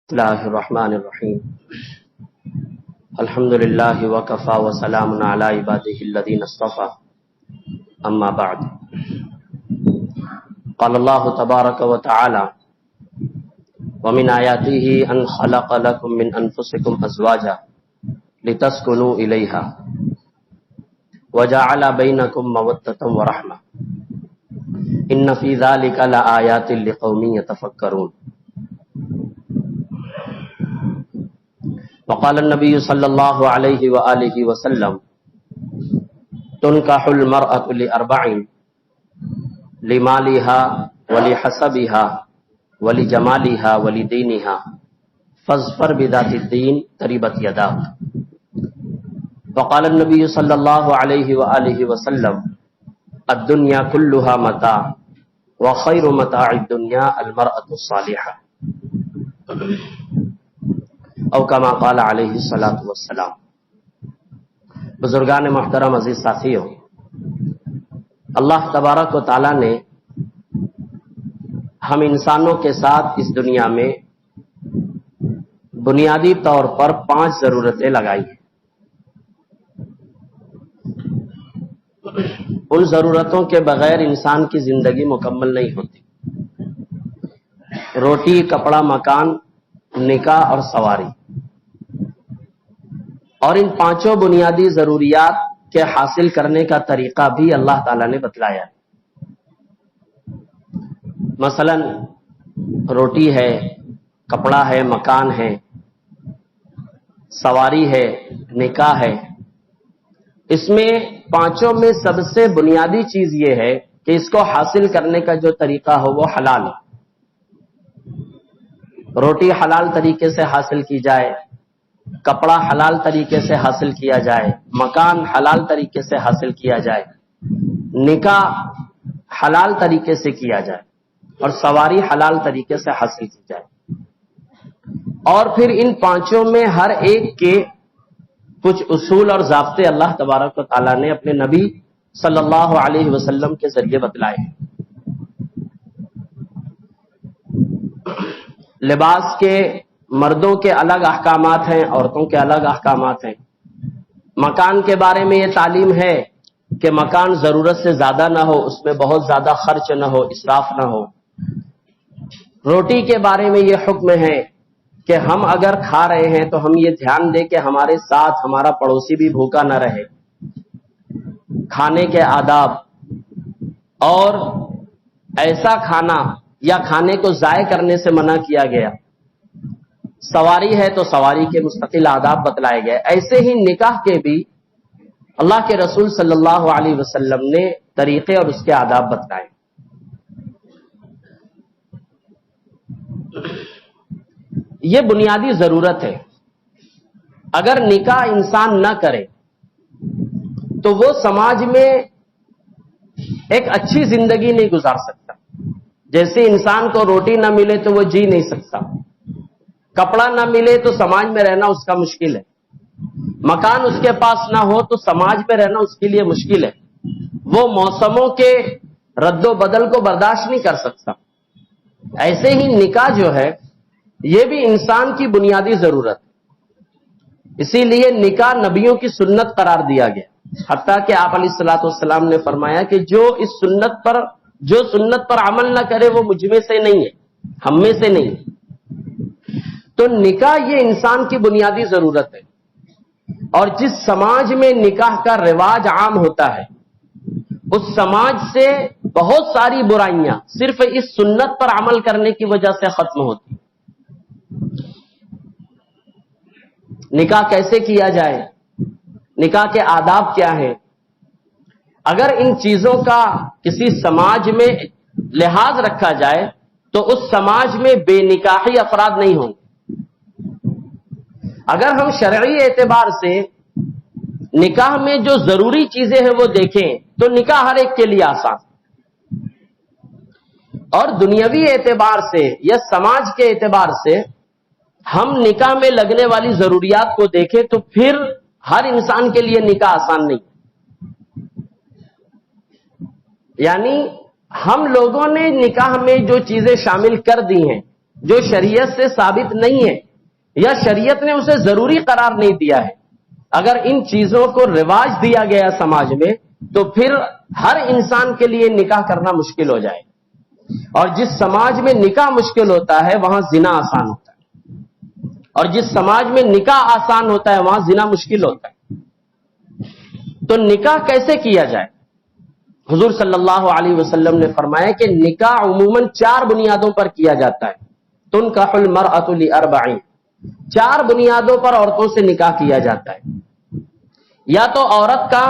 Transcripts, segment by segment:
بسم اللہ الرحمن الرحیم الحمد للہ وکفی وسلام علی عبادہ الذین اصطفی اما بعد قال اللہ تبارک وتعالی ومن آیاتہ ان خلق لکم من انفسکم ازواجا لتسکنوا الیہا وجعل بینکم مودۃ ورحمۃ ان فی ذلک لآیات لقوم یتفکرون. وقال النبی صلی اللہ علیہ وآلہ وسلم تنکح المرأة لأربع لمالها ولحسبها ولجمالها ولدینها فاظفر بذات الدین تربت یداک. وقال النبی صلی اللہ علیہ وآلہ وسلم الدنیا كلها متاع وخیر متاع الدنیا المرأة الصالحة او کما قال علیہ الصلاۃ والسلام. بزرگان محترم، عزیز ساتھیو، اللہ تبارک و تعالی نے ہم انسانوں کے ساتھ اس دنیا میں بنیادی طور پر 5 ضرورتیں لگائی ہیں. ان ضرورتوں کے بغیر انسان کی زندگی مکمل نہیں ہوتی. روٹی، کپڑا، مکان، نکاح اور سواری. اور ان 5 بنیادی ضروریات کے حاصل کرنے کا طریقہ بھی اللہ تعالیٰ نے بتلایا. مثلا روٹی ہے، کپڑا ہے، مکان ہے، سواری ہے، نکاح ہے. اس میں 5 میں سب سے بنیادی چیز یہ ہے کہ اس کو حاصل کرنے کا جو طریقہ ہو وہ حلال ہو. روٹی حلال طریقے سے حاصل کی جائے، کپڑا حلال طریقے سے حاصل کیا جائے، مکان حلال طریقے سے حاصل کیا جائے، نکاح حلال طریقے سے کیا جائے اور سواری حلال طریقے سے حاصل کی جائے. اور پھر ان 5 میں ہر ایک کے کچھ اصول اور ضابطے اللہ تبارک و تعالیٰ نے اپنے نبی صلی اللہ علیہ وسلم کے ذریعے بتلائے ہیں. لباس کے مردوں کے الگ احکامات ہیں، عورتوں کے الگ احکامات ہیں. مکان کے بارے میں یہ تعلیم ہے کہ مکان ضرورت سے زیادہ نہ ہو، اس میں بہت زیادہ خرچ نہ ہو، اسراف نہ ہو. روٹی کے بارے میں یہ حکم ہے کہ ہم اگر کھا رہے ہیں تو ہم یہ دھیان دیں کہ ہمارے ساتھ ہمارا پڑوسی بھی بھوکا نہ رہے. کھانے کے آداب اور ایسا کھانا یا کھانے کو ضائع کرنے سے منع کیا گیا. سواری ہے تو سواری کے مستقل آداب بتلائے گئے. ایسے ہی نکاح کے بھی اللہ کے رسول صلی اللہ علیہ وسلم نے طریقے اور اس کے آداب بتلائے. یہ بنیادی ضرورت ہے. اگر نکاح انسان نہ کرے تو وہ سماج میں ایک اچھی زندگی نہیں گزار سکتا. جیسے انسان کو روٹی نہ ملے تو وہ جی نہیں سکتا، کپڑا نہ ملے تو سماج میں رہنا اس کا مشکل ہے، مکان اس کے پاس نہ ہو تو سماج میں رہنا اس کے لیے مشکل ہے. وہ موسموں کے رد و بدل کو برداشت نہیں کر سکتا. ایسے ہی نکاح جو ہے یہ بھی انسان کی بنیادی ضرورت ہے. اسی لیے نکاح نبیوں کی سنت قرار دیا گیا. حتیٰ کہ آپ علیہ الصلوۃ والسلام نے فرمایا کہ جو سنت پر عمل نہ کرے وہ مجھ میں سے نہیں ہے، ہم میں سے نہیں. تو نکاح یہ انسان کی بنیادی ضرورت ہے. اور جس سماج میں نکاح کا رواج عام ہوتا ہے اس سماج سے بہت ساری برائیاں صرف اس سنت پر عمل کرنے کی وجہ سے ختم ہوتی. نکاح کیسے کیا جائے، نکاح کے آداب کیا ہیں، اگر ان چیزوں کا کسی سماج میں لحاظ رکھا جائے تو اس سماج میں بے نکاحی افراد نہیں ہوں گے. اگر ہم شرعی اعتبار سے نکاح میں جو ضروری چیزیں ہیں وہ دیکھیں تو نکاح ہر ایک کے لیے آسان. اور دنیاوی اعتبار سے یا سماج کے اعتبار سے ہم نکاح میں لگنے والی ضروریات کو دیکھیں تو پھر ہر انسان کے لیے نکاح آسان نہیں. یعنی ہم لوگوں نے نکاح میں جو چیزیں شامل کر دی ہیں جو شریعت سے ثابت نہیں ہے یا شریعت نے اسے ضروری قرار نہیں دیا ہے، اگر ان چیزوں کو رواج دیا گیا سماج میں تو پھر ہر انسان کے لیے نکاح کرنا مشکل ہو جائے، اور جس سماج میں نکاح مشکل ہوتا ہے وہاں زنا آسان ہوتا ہے، اور جس سماج میں نکاح آسان ہوتا ہے وہاں زنا مشکل ہوتا ہے۔ تو نکاح کیسے کیا جائے؟ حضور صلی اللہ علیہ وسلم نے فرمایا کہ نکاح عموماً 4 بنیادوں پر کیا جاتا ہے۔ تنکح المرأۃ لاربع، 4 بنیادوں پر عورتوں سے نکاح کیا جاتا ہے۔ یا تو عورت کا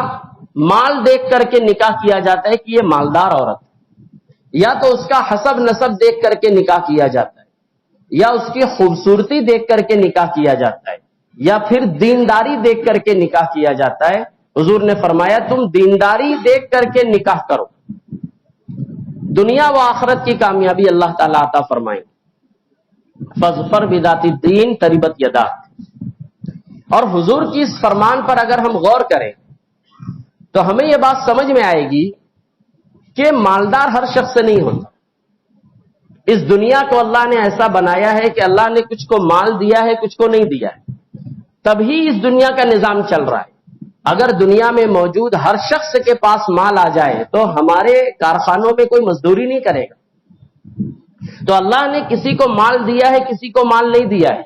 مال دیکھ کر کے نکاح کیا جاتا ہے کہ یہ مالدار عورت ہے، یا تو اس کا حسب نسب دیکھ کر کے نکاح کیا جاتا ہے، یا اس کی خوبصورتی دیکھ کر کے نکاح کیا جاتا ہے، یا پھر دینداری دیکھ کر کے نکاح کیا جاتا ہے۔ حضور نے فرمایا تم دینداری دیکھ کر کے نکاح کرو، دنیا و آخرت کی کامیابی اللہ تعالیٰ عطا فرمائیں۔ فاظفر بذات الدین تربت یداک۔ اور حضور کی اس فرمان پر اگر ہم غور کریں تو ہمیں یہ بات سمجھ میں آئے گی کہ مالدار ہر شخص سے نہیں ہوتا۔ اس دنیا کو اللہ نے ایسا بنایا ہے کہ اللہ نے کچھ کو مال دیا ہے، کچھ کو نہیں دیا ہے، تبھی اس دنیا کا نظام چل رہا ہے۔ اگر دنیا میں موجود ہر شخص کے پاس مال آ جائے تو ہمارے کارخانوں میں کوئی مزدوری نہیں کرے گا۔ تو اللہ نے کسی کو مال دیا ہے، کسی کو مال نہیں دیا ہے۔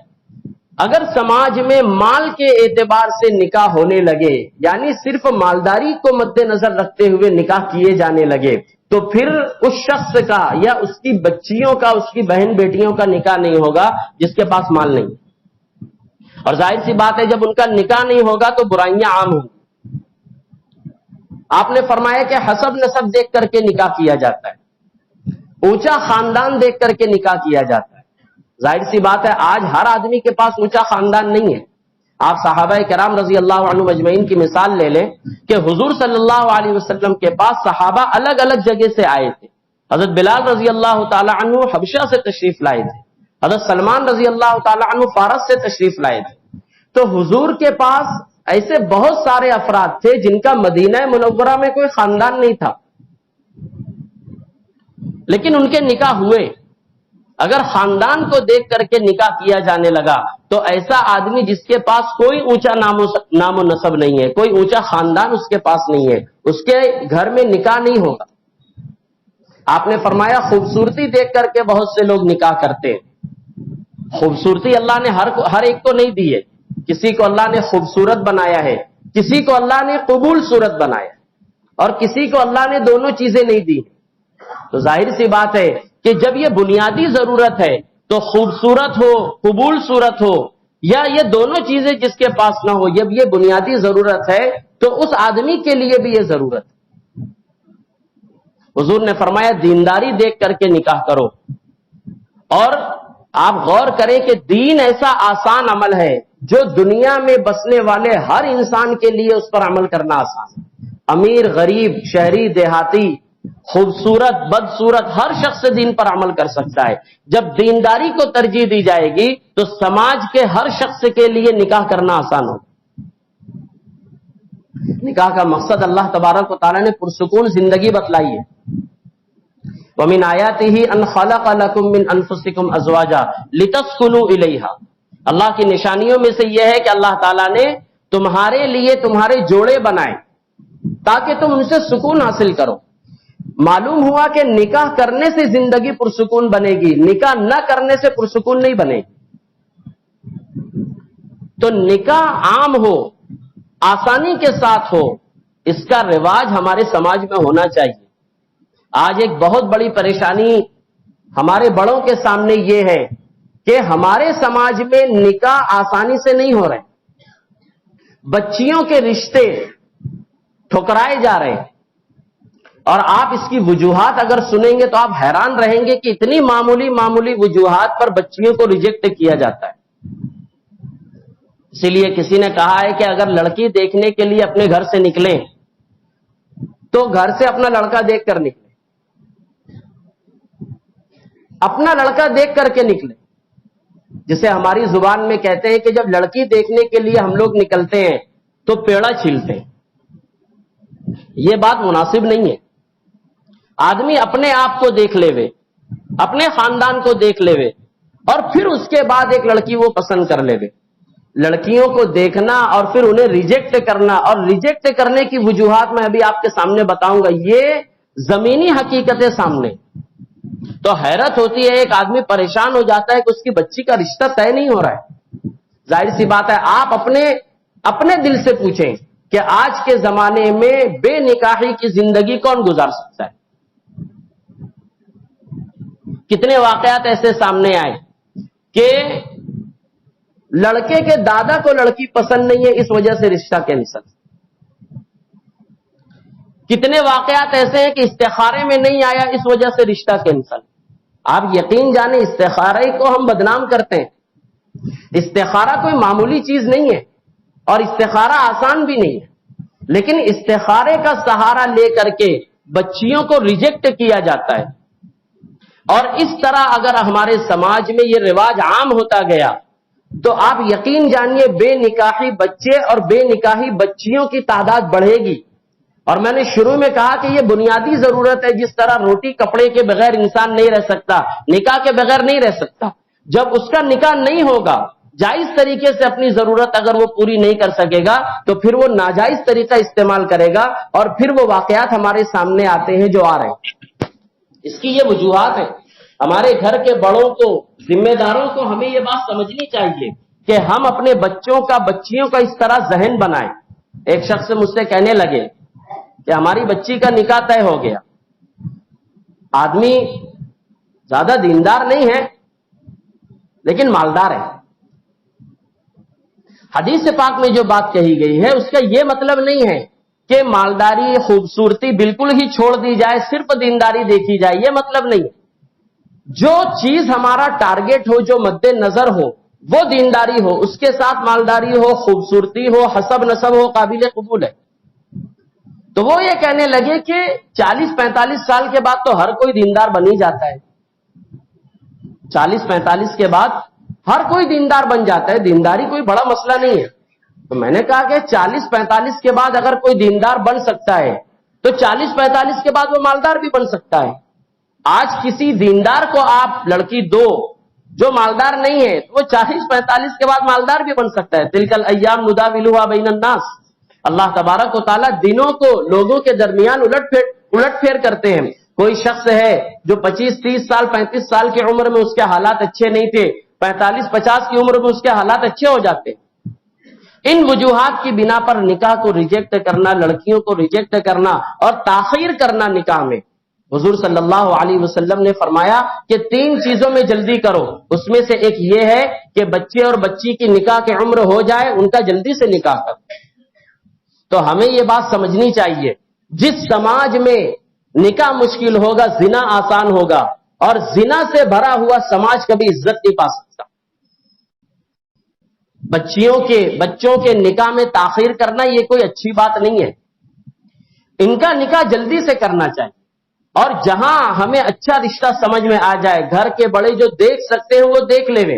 اگر سماج میں مال کے اعتبار سے نکاح ہونے لگے، یعنی صرف مالداری کو مد نظر رکھتے ہوئے نکاح کیے جانے لگے، تو پھر اس شخص کا یا اس کی بچیوں کا، اس کی بہن بیٹیوں کا نکاح نہیں ہوگا جس کے پاس مال نہیں۔ اور ظاہر سی بات ہے جب ان کا نکاح نہیں ہوگا تو برائیاں عام ہوں گی۔ آپ نے فرمایا کہ حسب نسب دیکھ کر کے نکاح کیا جاتا ہے، اونچا خاندان دیکھ کر کے نکاح کیا جاتا ہے۔ ظاہر سی بات ہے آج ہر آدمی کے پاس اونچا خاندان نہیں ہے۔ آپ صحابہ کرام رضی اللہ عنہم اجمعین کی مثال لے لیں کہ حضور صلی اللہ علیہ وسلم کے پاس صحابہ الگ الگ جگہ سے آئے تھے۔ حضرت بلال رضی اللہ تعالی عنہ حبشہ سے تشریف لائے تھے، حضرت سلمان رضی اللہ تعالی عنہ فارس سے تشریف لائے تھے۔ تو حضور کے پاس ایسے بہت سارے افراد تھے جن کا مدینہ منورہ میں کوئی خاندان نہیں تھا، لیکن ان کے نکاح ہوئے۔ اگر خاندان کو دیکھ کر کے نکاح کیا جانے لگا تو ایسا آدمی جس کے پاس کوئی اونچا نام و نسب نہیں ہے، کوئی اونچا خاندان اس کے پاس نہیں ہے، اس کے گھر میں نکاح نہیں ہوگا۔ آپ نے فرمایا خوبصورتی دیکھ کر کے بہت سے لوگ نکاح کرتے ہیں۔ خوبصورتی اللہ نے ہر ایک کو نہیں دی ہے، کسی کو اللہ نے خوبصورت بنایا ہے، کسی کو اللہ نے قبول صورت بنایا، اور کسی کو اللہ نے دونوں چیزیں نہیں دی۔ تو ظاہر سی بات ہے کہ جب یہ بنیادی ضرورت ہے تو خوبصورت ہو، قبول صورت ہو، یا یہ دونوں چیزیں جس کے پاس نہ ہو، جب یہ بنیادی ضرورت ہے تو اس آدمی کے لیے بھی یہ ضرورت ہے۔ حضور نے فرمایا دینداری دیکھ کر کے نکاح کرو۔ اور آپ غور کریں کہ دین ایسا آسان عمل ہے جو دنیا میں بسنے والے ہر انسان کے لیے اس پر عمل کرنا آسان ہے۔ امیر، غریب، شہری، دیہاتی، خوبصورت، بدصورت، ہر شخص دین پر عمل کر سکتا ہے۔ جب دینداری کو ترجیح دی جائے گی تو سماج کے ہر شخص کے لیے نکاح کرنا آسان ہوگا۔ نکاح کا مقصد اللہ تبارک و تعالیٰ نے پرسکون زندگی بتلائی ہے۔ وَمِنْ آيَاتِهِ أَنْ خَلَقَ لَكُم مِّنْ أَنفُسِكُمْ أَزْوَاجًا لِتَسْكُنُوا إِلَيْهَا۔ اللہ کی نشانیوں میں سے یہ ہے کہ اللہ تعالیٰ نے تمہارے لیے تمہارے جوڑے بنائے تاکہ تم ان سے سکون حاصل کرو۔ معلوم ہوا کہ نکاح کرنے سے زندگی پرسکون بنے گی، نکاح نہ کرنے سے پرسکون نہیں بنے گی۔ تو نکاح عام ہو، آسانی کے ساتھ ہو، اس کا رواج ہمارے سماج میں ہونا چاہیے۔ آج ایک بہت بڑی پریشانی ہمارے بڑوں کے سامنے یہ ہے کہ ہمارے سماج میں نکاح آسانی سے نہیں ہو رہے، بچیوں کے رشتے ٹھکرائے جا رہے ہیں۔ اور آپ اس کی وجوہات اگر سنیں گے تو آپ حیران رہیں گے کہ اتنی معمولی وجوہات پر بچیوں کو ریجیکٹ کیا جاتا ہے۔ اسی لیے کسی نے کہا ہے کہ اگر لڑکی دیکھنے کے لیے اپنے گھر سے نکلیں تو گھر سے اپنا لڑکا دیکھ کر نکلیں، اپنا لڑکا دیکھ کر کے نکلیں۔ جسے ہماری زبان میں کہتے ہیں کہ جب لڑکی دیکھنے کے لیے ہم لوگ نکلتے ہیں تو پیڑا چھیلتے ہیں، یہ بات مناسب نہیں ہے۔ آدمی اپنے آپ کو دیکھ لے وے، اپنے خاندان کو دیکھ لے وے، اور پھر اس کے بعد ایک لڑکی وہ پسند کر لے گے. لڑکیوں کو دیکھنا اور پھر انہیں ریجیکٹ کرنا، اور ریجیکٹ کرنے کی وجوہات میں ابھی آپ کے سامنے بتاؤں گا. یہ زمینی حقیقتیں سامنے. تو حیرت ہوتی ہے، ایک آدمی پریشان ہو جاتا ہے کہ اس کی بچی کا رشتہ طے نہیں ہو رہا ہے. ظاہر سی بات ہے، آپ اپنے دل سے پوچھیں کہ آج کے زمانے میں بے نکاحی کی زندگی کون گزار سکتا ہے؟ کتنے واقعات ایسے سامنے آئے کہ لڑکے کے دادا کو لڑکی پسند نہیں ہے، اس وجہ سے رشتہ کینسل. کتنے واقعات ایسے ہیں کہ استخارے میں نہیں آیا، اس وجہ سے رشتہ کینسل. آپ یقین جانیں، استخارے کو ہم بدنام کرتے ہیں. استخارہ کوئی معمولی چیز نہیں ہے اور استخارہ آسان بھی نہیں ہے، لیکن استخارے کا سہارا لے کر کے بچیوں کو ریجیکٹ کیا جاتا ہے. اور اس طرح اگر ہمارے سماج میں یہ رواج عام ہوتا گیا تو آپ یقین جانیے بے نکاحی بچے اور بے نکاحی بچیوں کی تعداد بڑھے گی. اور میں نے شروع میں کہا کہ یہ بنیادی ضرورت ہے. جس طرح روٹی کپڑے کے بغیر انسان نہیں رہ سکتا، نکاح کے بغیر نہیں رہ سکتا. جب اس کا نکاح نہیں ہوگا، جائز طریقے سے اپنی ضرورت اگر وہ پوری نہیں کر سکے گا تو پھر وہ ناجائز طریقہ استعمال کرے گا، اور پھر وہ واقعات ہمارے سامنے آتے ہیں جو آ رہے ہیں. اس کی یہ وجوہات ہیں. ہمارے گھر کے بڑوں کو، ذمہ داروں کو ہمیں یہ بات سمجھنی چاہیے کہ ہم اپنے بچوں کا، بچیوں کا اس طرح ذہن بنائیں. ایک شخص مجھ سے کہنے لگے کہ ہماری بچی کا نکاح طے ہو گیا. آدمی زیادہ دیندار نہیں ہے لیکن مالدار ہے. حدیث پاک میں جو بات کہی گئی ہے اس کا یہ مطلب نہیں ہے کہ مالداری، خوبصورتی بالکل ہی چھوڑ دی جائے، صرف دینداری دیکھی جائے. یہ مطلب نہیں ہے. جو چیز ہمارا ٹارگٹ ہو، جو مد نظر ہو، وہ دینداری ہو، اس کے ساتھ مالداری ہو، خوبصورتی ہو، حسب نسب ہو، قابل قبول ہے. تو وہ یہ کہنے لگے کہ 40-45 سال کے بعد تو ہر کوئی دیندار بن ہی جاتا ہے. 40-45 کے بعد ہر کوئی دیندار بن جاتا ہے، دینداری کوئی بڑا مسئلہ نہیں ہے. تو میں نے کہا کہ 40-45 کے بعد اگر کوئی دیندار بن سکتا ہے تو 40-45 کے بعد وہ مالدار بھی بن سکتا ہے. آج کسی دیندار کو آپ لڑکی دو جو مالدار نہیں ہے، وہ 40-45 کے بعد مالدار بھی بن سکتا ہے. تلک الایام نداولها بین الناس. اللہ تبارک و تعالیٰ دنوں کو لوگوں کے درمیان الٹ پھیر کرتے ہیں. کوئی شخص ہے جو 25-30 سال 35 سال کی عمر میں اس کے حالات اچھے نہیں تھے، 45-50 کی عمر میں اس کے حالات اچھے ہو جاتے. ان وجوہات کی بنا پر نکاح کو ریجیکٹ کرنا، لڑکیوں کو ریجیکٹ کرنا اور تاخیر کرنا نکاح میں. حضور صلی اللہ علیہ وسلم نے فرمایا کہ 3 چیزوں میں جلدی کرو. اس میں سے ایک یہ ہے کہ بچے اور بچی کی نکاح کی عمر ہو جائے، ان کا جلدی سے نکاح کرو. تو ہمیں یہ بات سمجھنی چاہیے، جس سماج میں نکاح مشکل ہوگا، زنا آسان ہوگا، اور زنا سے بھرا ہوا سماج کبھی عزت نہیں پا سکتا. بچوں کے نکاح میں تاخیر کرنا یہ کوئی اچھی بات نہیں ہے. ان کا نکاح جلدی سے کرنا چاہیے. اور جہاں ہمیں اچھا رشتہ سمجھ میں آ جائے، گھر کے بڑے جو دیکھ سکتے ہیں وہ دیکھ لے.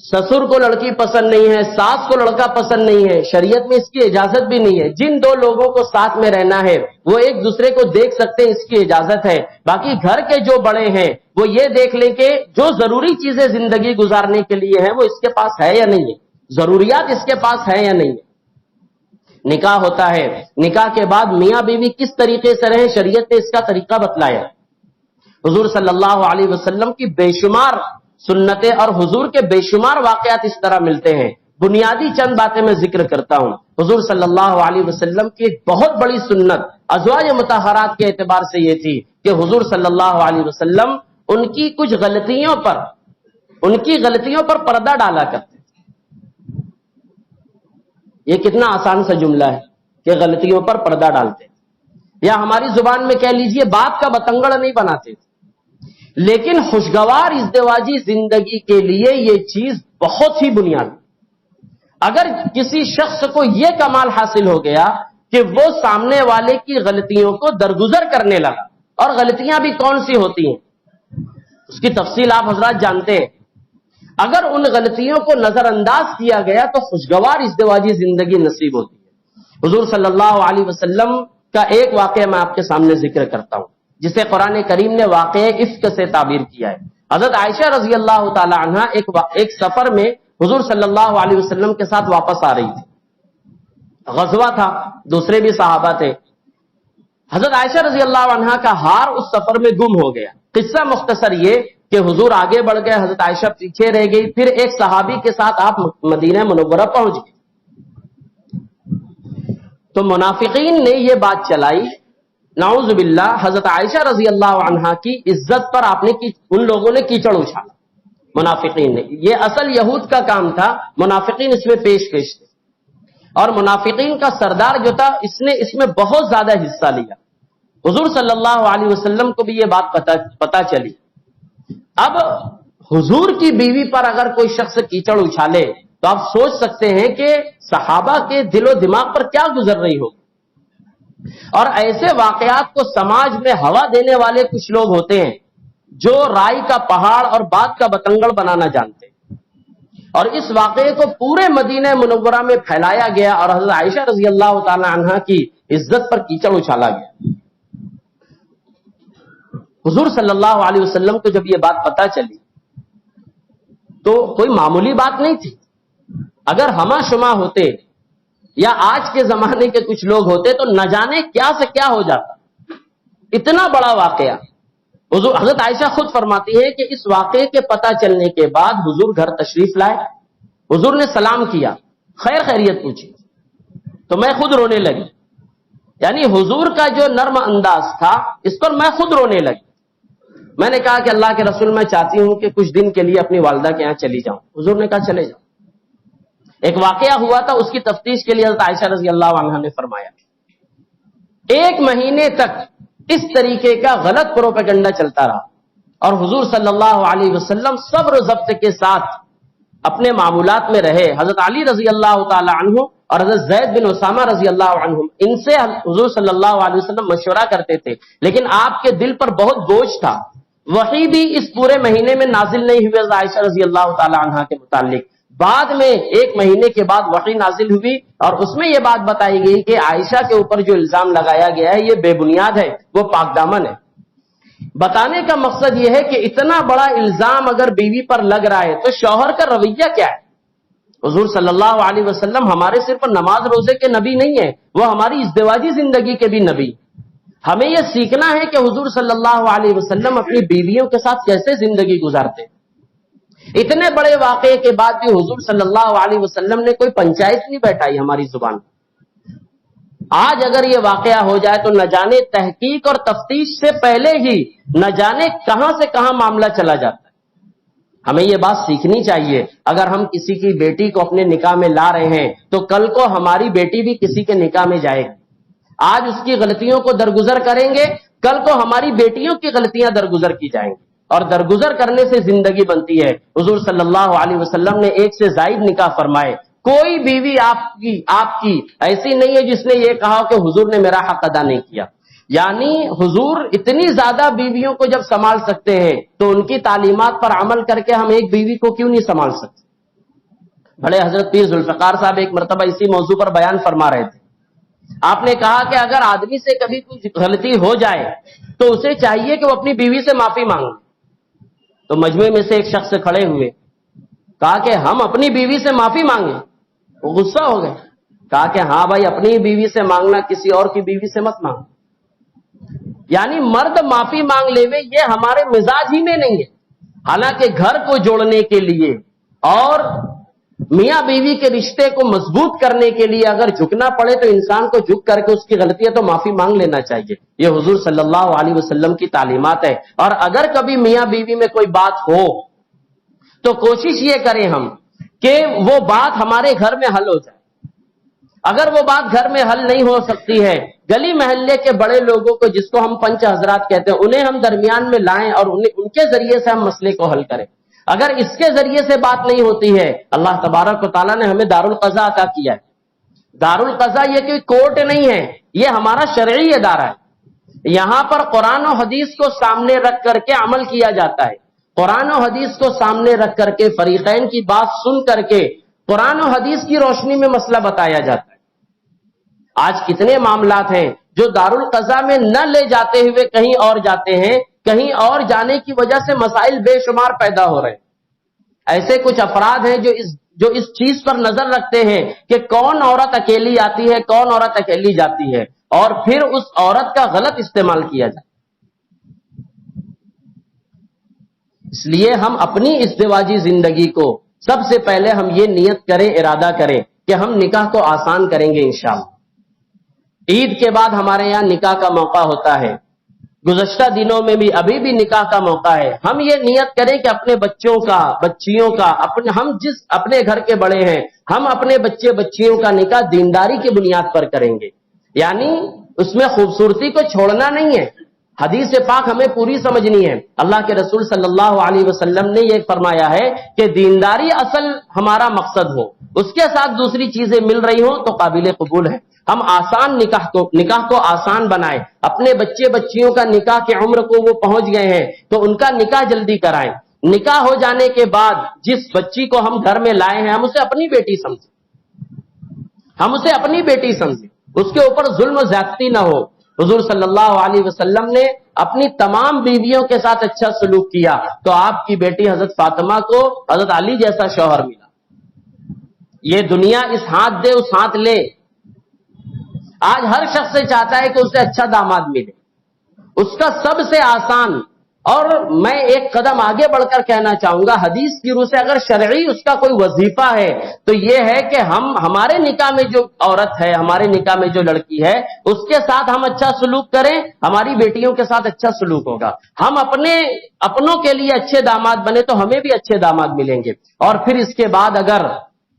سسر کو لڑکی پسند نہیں ہے، ساس کو لڑکا پسند نہیں ہے، شریعت میں اس کی اجازت بھی نہیں ہے. جن 2 لوگوں کو ساتھ میں رہنا ہے وہ ایک دوسرے کو دیکھ سکتے ہیں، اس کی اجازت ہے. باقی گھر کے جو بڑے ہیں وہ یہ دیکھ لیں کہ جو ضروری چیزیں زندگی گزارنے کے لیے ہیں وہ اس کے پاس ہے یا نہیں ہے، ضروریات اس کے پاس ہے یا نہیں ہے. نکاح ہوتا ہے، نکاح کے بعد میاں بیوی کس طریقے سے رہیں، شریعت نے اس کا طریقہ بتلایا. حضور صلی اللہ علیہ وسلم کی بے شمار سنتیں اور حضور کے بے شمار واقعات اس طرح ملتے ہیں. بنیادی چند باتیں میں ذکر کرتا ہوں. حضور صلی اللہ علیہ وسلم کی ایک بہت بڑی سنت ازواج مطہرات کے اعتبار سے یہ تھی کہ حضور صلی اللہ علیہ وسلم ان کی کچھ غلطیوں پر پردہ ڈالا کرتے. یہ کتنا آسان سا جملہ ہے کہ غلطیوں پر پردہ ڈالتے، یا ہماری زبان میں کہہ لیجئے بات کا بتنگڑ نہیں بناتے. لیکن خوشگوار ازدواجی زندگی کے لیے یہ چیز بہت ہی بنیادی. اگر کسی شخص کو یہ کمال حاصل ہو گیا کہ وہ سامنے والے کی غلطیوں کو درگزر کرنے لگا، اور غلطیاں بھی کون سی ہوتی ہیں اس کی تفصیل آپ حضرات جانتے ہیں. اگر ان غلطیوں کو نظر انداز کیا گیا تو خوشگوار ازدواجی زندگی نصیب ہوتی ہے. حضور صلی اللہ علیہ وسلم کا ایک واقعہ میں آپ کے سامنے ذکر کرتا ہوں جسے قرآن کریم نے واقعہ افک سے تعبیر کیا ہے. حضرت عائشہ رضی اللہ تعالی عنہا ایک سفر میں حضور صلی اللہ علیہ وسلم کے ساتھ واپس آ رہی تھی. غزوہ تھا، دوسرے بھی صحابہ تھے. حضرت عائشہ رضی اللہ عنہا کا ہار اس سفر میں گم ہو گیا. قصہ مختصر یہ کہ حضور آگے بڑھ گئے، حضرت عائشہ پیچھے رہ گئی. پھر ایک صحابی کے ساتھ آپ مدینہ منورہ پہنچ گئے. تو منافقین نے یہ بات چلائی، نعوذ باللہ، حضرت عائشہ رضی اللہ عنہا کی عزت پر آپ نے ان لوگوں نے کیچڑ اچھالا. منافقین نے، یہ اصل یہود کا کام تھا، منافقین اس میں پیش تھے. اور منافقین کا سردار جو تھا اس میں بہت زیادہ حصہ لیا. حضور صلی اللہ علیہ وسلم کو بھی یہ بات پتا چلی. اب حضور کی بیوی پر اگر کوئی شخص کیچڑ اچھالے تو آپ سوچ سکتے ہیں کہ صحابہ کے دل و دماغ پر کیا گزر رہی ہوگی. اور ایسے واقعات کو سماج میں ہوا دینے والے کچھ لوگ ہوتے ہیں جو رائی کا پہاڑ اور بات کا بتنگڑ بنانا جانتے ہیں. اور اس واقعے کو پورے مدینہ منورہ میں پھیلایا گیا اور حضرت عائشہ رضی اللہ تعالی عنہا کی عزت پر کیچڑ اچھالا گیا. حضور صلی اللہ علیہ وسلم کو جب یہ بات پتا چلی تو کوئی معمولی بات نہیں تھی. اگر ہما شما ہوتے یا آج کے زمانے کے کچھ لوگ ہوتے تو نہ جانے کیا سے کیا ہو جاتا. اتنا بڑا واقعہ. حضرت عائشہ خود فرماتی ہے کہ اس واقعے کے پتہ چلنے کے بعد حضور گھر تشریف لائے. حضور نے سلام کیا، خیر خیریت پوچھی تو میں خود رونے لگی. یعنی حضور کا جو نرم انداز تھا اس پر میں خود رونے لگی. میں نے کہا کہ اللہ کے رسول، میں چاہتی ہوں کہ کچھ دن کے لیے اپنی والدہ کے یہاں چلی جاؤں. حضور نے کہا چلے جاؤ. ایک واقعہ ہوا تھا، اس کی تفتیش کے لیے حضرت عائشہ رضی اللہ عنہا نے فرمایا 1 مہینے تک اس طریقے کا غلط پروپیگنڈا چلتا رہا اور حضور صلی اللہ علیہ وسلم صبر و ضبط کے ساتھ اپنے معمولات میں رہے. حضرت علی رضی اللہ تعالی عنہ اور حضرت زید بن اسامہ رضی اللہ عنہم، ان سے حضور صلی اللہ علیہ وسلم مشورہ کرتے تھے، لیکن آپ کے دل پر بہت بوجھ تھا. وحی بھی اس پورے مہینے میں نازل نہیں ہوئی حضرت عائشہ رضی اللہ تعالی عنہا کے متعلق. بعد میں 1 مہینے کے بعد وحی نازل ہوئی اور اس میں یہ بات بتائی گئی کہ عائشہ کے اوپر جو الزام لگایا گیا ہے یہ بے بنیاد ہے، وہ پاک دامن ہے. بتانے کا مقصد یہ ہے کہ اتنا بڑا الزام اگر بیوی پر لگ رہا ہے تو شوہر کا رویہ کیا ہے. حضور صلی اللہ علیہ وسلم ہمارے صرف نماز روزے کے نبی نہیں ہیں، وہ ہماری ازدواجی زندگی کے بھی نبی. ہمیں یہ سیکھنا ہے کہ حضور صلی اللہ علیہ وسلم اپنی بیویوں کے ساتھ کیسے زندگی گزارتے. اتنے بڑے واقعے کے بعد بھی حضور صلی اللہ علیہ وسلم نے کوئی پنچایت نہیں بیٹھائی ہماری زبان. آج اگر یہ واقعہ ہو جائے تو نہ جانے تحقیق اور تفتیش سے پہلے ہی نہ جانے کہاں سے کہاں معاملہ چلا جاتا ہے. ہمیں یہ بات سیکھنی چاہیے. اگر ہم کسی کی بیٹی کو اپنے نکاح میں لا رہے ہیں تو کل کو ہماری بیٹی بھی کسی کے نکاح میں جائے گی. آج اس کی غلطیوں کو درگزر کریں گے، کل کو ہماری بیٹیوں کی غلطیاں درگزر کی جائیں گی اور درگزر کرنے سے زندگی بنتی ہے. حضور صلی اللہ علیہ وسلم نے 1 سے زائد نکاح فرمائے. کوئی بیوی آپ کی ایسی نہیں ہے جس نے یہ کہا کہ حضور نے میرا حق ادا نہیں کیا. یعنی حضور اتنی زیادہ بیویوں کو جب سنبھال سکتے ہیں تو ان کی تعلیمات پر عمل کر کے ہم ایک بیوی کو کیوں نہیں سنبھال سکتے. بڑے حضرت پیر ذوالفقار صاحب ایک مرتبہ اسی موضوع پر بیان فرما رہے تھے. آپ نے کہا کہ اگر آدمی سے کبھی کچھ غلطی ہو جائے تو اسے چاہیے کہ وہ اپنی بیوی سے معافی مانگے. تو مجمع میں سے ایک شخص کھڑے ہوئے، کہا کہ ہم اپنی بیوی سے معافی مانگیں. وہ غصہ ہو گئے. کہا کہ ہاں بھائی، اپنی بیوی سے مانگنا، کسی اور کی بیوی سے مت مانگ. یعنی مرد معافی مانگ لے یہ ہمارے مزاج ہی میں نہیں ہے. حالانکہ گھر کو جوڑنے کے لیے اور میاں بیوی کے رشتے کو مضبوط کرنے کے لیے اگر جھکنا پڑے تو انسان کو جھک کر کے اس کی غلطیاں تو معافی مانگ لینا چاہیے. یہ حضور صلی اللہ علیہ وسلم کی تعلیمات ہے. اور اگر کبھی میاں بیوی میں کوئی بات ہو تو کوشش یہ کریں ہم کہ وہ بات ہمارے گھر میں حل ہو جائے. اگر وہ بات گھر میں حل نہیں ہو سکتی ہے، گلی محلے کے بڑے لوگوں کو، جس کو ہم پنچ حضرات کہتے ہیں، انہیں ہم درمیان میں لائیں اور ان کے ذریعے سے ہم مسئلے کو حل کریں. اگر اس کے ذریعے سے بات نہیں ہوتی ہے، اللہ تبارک و تعالیٰ نے ہمیں دارالقضاء عطا کیا ہے. دارالقضاء یہ کوئی کورٹ نہیں ہے، یہ ہمارا شرعی ادارہ ہے. یہاں پر قرآن و حدیث کو سامنے رکھ کر کے عمل کیا جاتا ہے. قرآن و حدیث کو سامنے رکھ کر کے فریقین کی بات سن کر کے قرآن و حدیث کی روشنی میں مسئلہ بتایا جاتا ہے. آج کتنے معاملات ہیں جو دارالقضاء میں نہ لے جاتے ہوئے کہیں اور جاتے ہیں. کہیں اور جانے کی وجہ سے مسائل بے شمار پیدا ہو رہے ہیں. ایسے کچھ افراد ہیں جو اس چیز پر نظر رکھتے ہیں کہ کون عورت اکیلی آتی ہے، کون عورت اکیلی جاتی ہے، اور پھر اس عورت کا غلط استعمال کیا جائے. اس لیے ہم اپنی ازدواجی زندگی کو سب سے پہلے ہم یہ نیت کریں، ارادہ کریں کہ ہم نکاح کو آسان کریں گے انشاءاللہ. عید کے بعد ہمارے یہاں نکاح کا موقع ہوتا ہے، گزشتہ دنوں میں بھی ابھی بھی نکاح کا موقع ہے. ہم یہ نیت کریں کہ اپنے بچوں کا، بچیوں کا، ہم جس اپنے گھر کے بڑے ہیں، ہم اپنے بچے بچیوں کا نکاح دینداری کی بنیاد پر کریں گے. یعنی اس میں خوبصورتی کو چھوڑنا نہیں ہے. حدیث پاک ہمیں پوری سمجھنی ہے. اللہ کے رسول صلی اللہ علیہ وسلم نے یہ فرمایا ہے کہ دینداری اصل ہمارا مقصد ہو، اس کے ساتھ دوسری چیزیں مل رہی ہوں تو قابل قبول ہے. ہم آسان نکاح کو آسان بنائیں. اپنے بچے بچیوں کا نکاح کی عمر کو وہ پہنچ گئے ہیں تو ان کا نکاح جلدی کرائیں. نکاح ہو جانے کے بعد جس بچی کو ہم گھر میں لائے ہیں ہم اسے اپنی بیٹی سمجھیں، ہم اسے اپنی بیٹی سمجھیں، اس کے اوپر ظلم و زیادتی نہ ہو. حضور صلی اللہ علیہ وسلم نے اپنی تمام بیویوں کے ساتھ اچھا سلوک کیا تو آپ کی بیٹی حضرت فاطمہ کو حضرت علی جیسا شوہر ملا. یہ دنیا اس ہاتھ دے اس ہاتھ لے، آج ہر شخص سے چاہتا ہے کہ اسے اچھا داماد ملے. اس کا سب سے آسان، اور میں ایک قدم آگے بڑھ کر کہنا چاہوں گا، حدیث کی روح سے اگر شرعی اس کا کوئی وظیفہ ہے تو یہ ہے کہ ہمارے نکاح میں جو عورت ہے، ہمارے نکاح میں جو لڑکی ہے، اس کے ساتھ ہم اچھا سلوک کریں. ہماری بیٹیوں کے ساتھ اچھا سلوک ہوگا. ہم اپنوں کے لیے اچھے داماد بنے تو ہمیں بھی اچھے داماد ملیں گے. اور پھر اس کے بعد اگر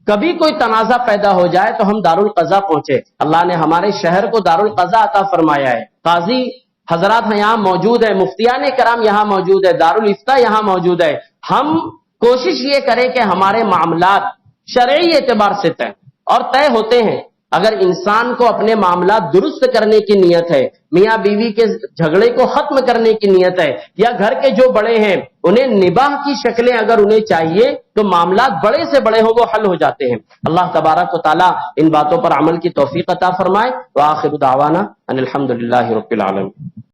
کبھی کوئی تنازع پیدا ہو جائے تو ہم دارالقضا پہنچے. اللہ نے ہمارے شہر کو دارالقضا عطا فرمایا ہے. قاضی حضرات یہاں موجود ہیں، مفتیان کرام یہاں موجود ہے، دارالافتاء یہاں موجود ہے. ہم کوشش یہ کریں کہ ہمارے معاملات شرعی اعتبار سے طے ہوتے ہیں. اگر انسان کو اپنے معاملات درست کرنے کی نیت ہے، میاں بیوی کے جھگڑے کو ختم کرنے کی نیت ہے، یا گھر کے جو بڑے ہیں انہیں نباہ کی شکلیں اگر انہیں چاہیے تو معاملات بڑے سے بڑے ہوں وہ حل ہو جاتے ہیں. اللہ تبارک و تعالی ان باتوں پر عمل کی توفیق عطا فرمائے. وآخر دعوانا ان الحمدللہ رب العالمین.